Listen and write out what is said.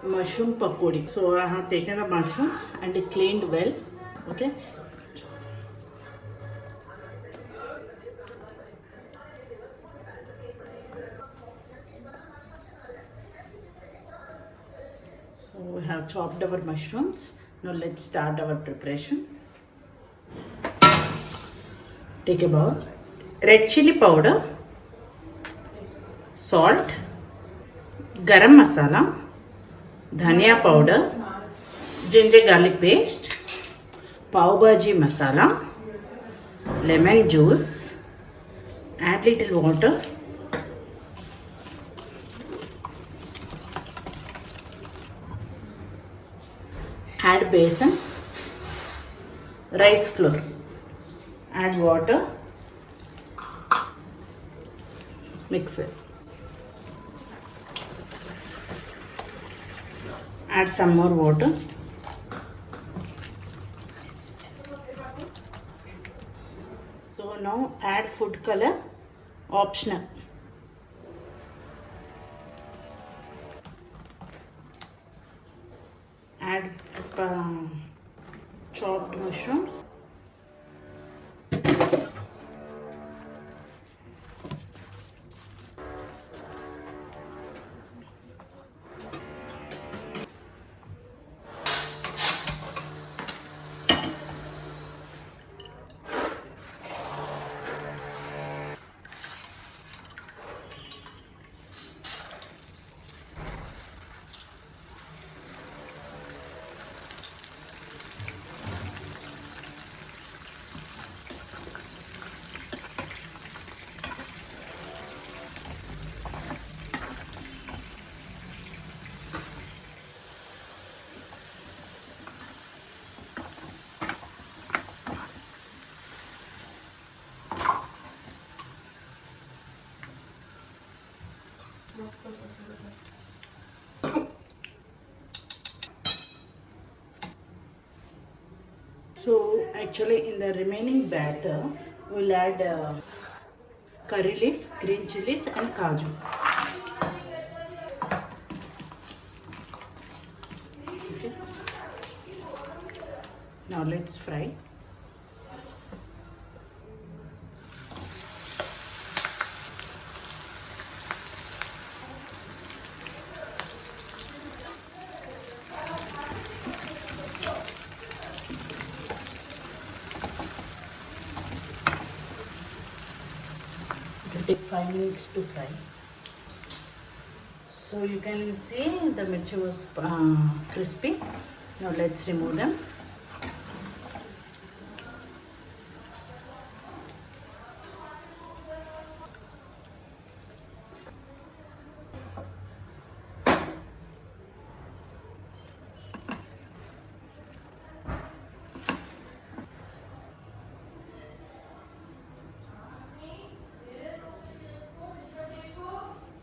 mushroom pakodi. So I have taken the mushrooms and cleaned well. Okay. So we have chopped our mushrooms. Now let's start our preparation. Take a bowl. Red chili powder, salt, garam masala, dhania powder, ginger garlic paste, pav bhaji masala, lemon juice, add little water, add besan, rice flour, add water, mix it. Add some more water. So now add food color, optional. Add chopped mushrooms. So actually in the remaining batter, we'll add curry leaf, green chilies and kaju. Okay. Now let's fry. It will take 5 minutes to fry. So you can see the mirchi was crispy. Now let's remove them.